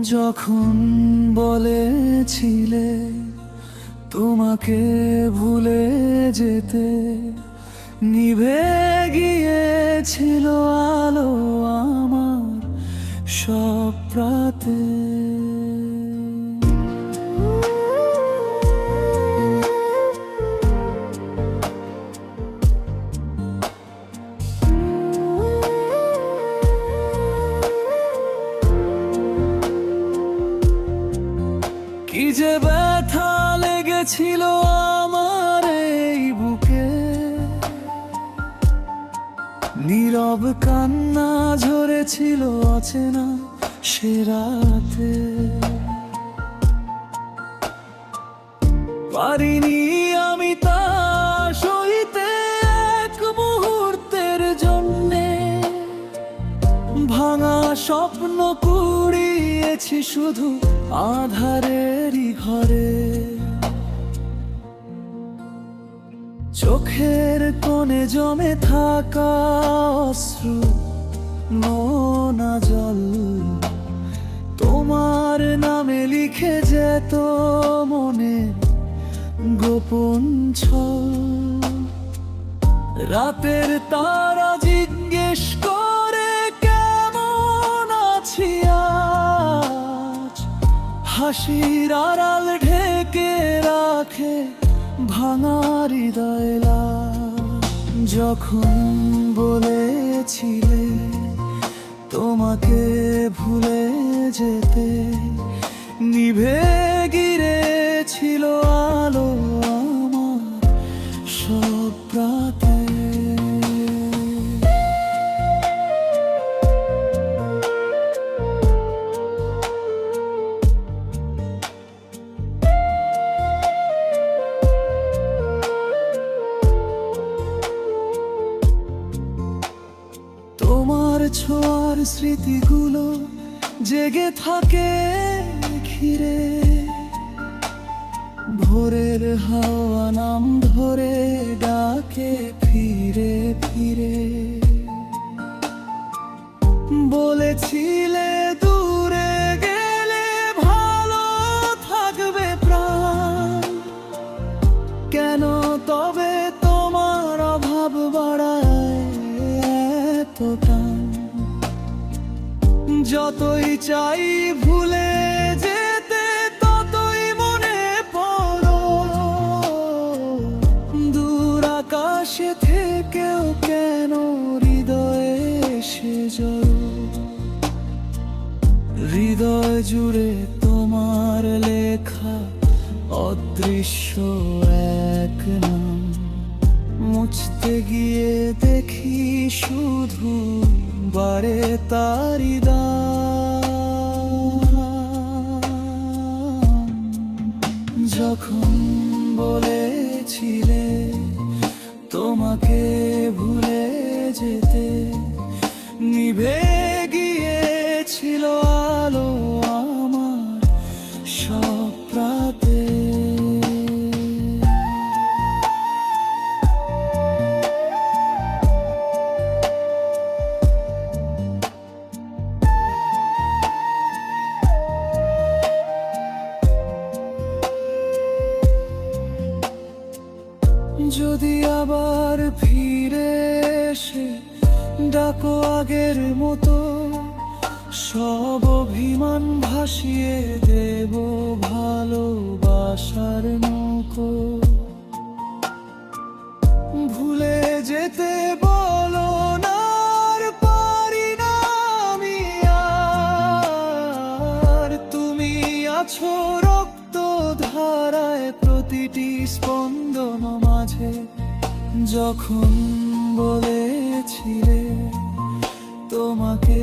যখন বলেছিলে তোমাকে ভুলে যেতে, নিভে গিয়েছিল আলো আমার সব রাতে। কি যে ব্যথা লেগেছিল আমার এই বুকে, নীরব কান্না ঝরেছিল অচেনা সে রাতে। পারিনি আমি তা সইতে এক মুহূর্তের জন্যে, ভাঙা স্বপ্ন কুড়িয়েছি শুধু আধারেরই ঘরে। চোখের কোণে জমে থাকা অশ্রু নোনা জল, তোমার নামে লিখে যেত মনে গোপন ছল। রাতের তারা জিজ্ঞেস করে কেমন আছি আজ, হাসির আড়াল ঢেকে রাখে ভাঙা হৃদয় লাজ। যখন বলেছিলে তোমাকে ভুলে যেতে, নিভে গিয়েছিল আলো আমার সব রাতে। তোমার ছোঁয়ার স্মৃতিগুলো জেগে থাকে ঘিরে, ভোরের হাওয়া নাম ধরে ডাকে ফিরে ফিরে। বলেছিলে দূরে গেলে ভালো থাকবে প্রাণ, কেন তবে তোমার অভাব বাড়ায় এত টান। যতই চাই ভুলে যেতে ততই মনে পড়ো, দূর আকাশে থেকেও কেন হৃদয়ে এসে জড়ো। হৃদয় জুড়ে তোমার লেখা অদৃশ্য এক নাম, মুছতে গিয়ে দেখি শুধু বারে তারি দাম। যখন বলেছিলে তোমাকে ভুলে যেতে, নিভে গিয়েছিল আলো আমার সব রাতে। যদি আবার ফিরে এসে ডাকো আগের মতো, সব অভিমান ভাসিয়ে দেব ভালোবাসার নৌকো। ভুলে যেতে বলো না, আর পারি না আমি আর। তুমি আছো রক্ত ধারায় প্রতিটি স্পন্দন মাঝে। যখন বলেছিলে তোমাকে